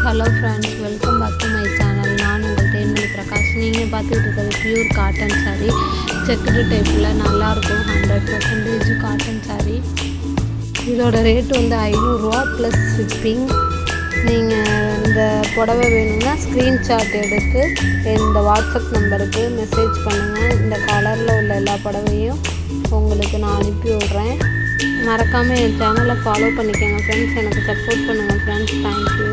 Hello friends, welcome back to my channel. நான் உங்கள் தேன்மொழி பிரகாஷ். நீங்கள் பார்த்துக்கிட்டு இருக்கிறது பியூர் காட்டன் சாரீ, செக்குடு டைப்பில் நல்லாயிருக்கும். 100% காட்டன் சாரீ. இதோட ரேட் வந்து 500 ரூபா ப்ளஸ் ஷிப்பிங். நீங்கள் இந்த புடவை வேணும்னா ஸ்க்ரீன்ஷாட் எடுத்து இந்த வாட்ஸ்அப் நம்பருக்கு மெசேஜ் பண்ணுங்கள். இந்த கலரில் உள்ள எல்லா புடவையும் உங்களுக்கு நான் அனுப்பி விட்றேன். மறக்காமல் என் சேனலை ஃபாலோ பண்ணிக்கோங்க ஃப்ரெண்ட்ஸ். எனக்கு சப்போர்ட் பண்ணுங்கள் friends. Thank you.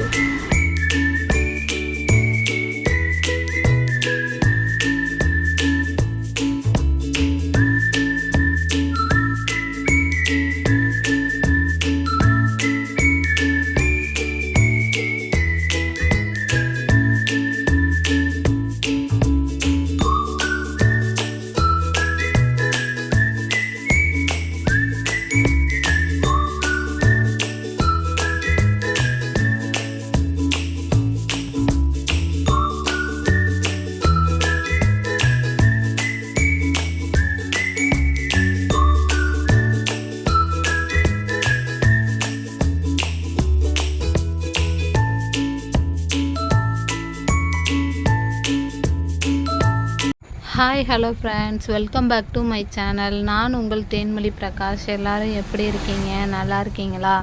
Hi hello friends, welcome back to my channel. நான் உங்கள் தேன்மொழி பிரகாஷ். எல்லோரும் எப்படி இருக்கீங்க? நல்லா இருக்கீங்களா?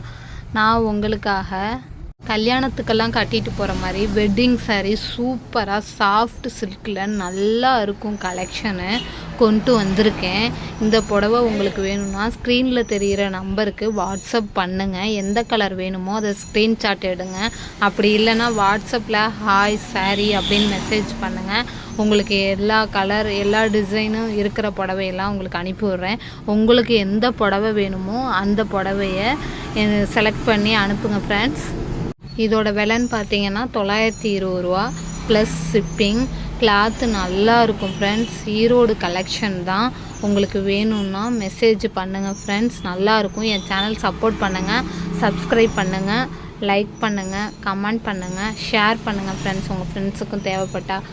நான் உங்களுக்காக கல்யாணத்துக்கெல்லாம் கட்டிட்டு போகிற மாதிரி வெட்டிங் சாரீ சூப்பராக சாஃப்ட் சில்கில் நல்லா இருக்கும் கலெக்ஷனு கொண்டு வந்திருக்கேன். இந்த புடவை உங்களுக்கு வேணும்னா ஸ்க்ரீனில் தெரிகிற நம்பருக்கு வாட்ஸ்அப் பண்ணுங்கள். எந்த கலர் வேணுமோ அதை ஸ்க்ரீன்ஷாட் எடுங்க. அப்படி இல்லைன்னா வாட்ஸ்அப்பில் ஹாய் சாரீ அப்படின்னு மெசேஜ் பண்ணுங்கள். உங்களுக்கு எல்லா கலர் எல்லா டிசைனும் இருக்கிற புடவையெல்லாம் உங்களுக்கு அனுப்பி விட்றேன். உங்களுக்கு எந்த புடவை வேணுமோ அந்த புடவையை செலக்ட் பண்ணி அனுப்புங்க ஃப்ரெண்ட்ஸ். இதோட விலைன்னு பார்த்தீங்கன்னா 920 ரூபா ப்ளஸ் ஷிப்பிங். கிளாத்து நல்லா இருக்கும் ஃப்ரெண்ட்ஸ். ஈரோடு கலெக்ஷன் தான். உங்களுக்கு வேணும்னா மெசேஜ் பண்ணுங்கள் ஃப்ரெண்ட்ஸ். நல்லாயிருக்கும். என் சேனல் சப்போர்ட் பண்ணுங்கள், சப்ஸ்கிரைப் பண்ணுங்கள், லைக் பண்ணுங்கள், கமெண்ட் பண்ணுங்கள், ஷேர் பண்ணுங்கள் ஃப்ரெண்ட்ஸ். உங்கள் ஃப்ரெண்ட்ஸுக்கும் தேவைப்பட்டால்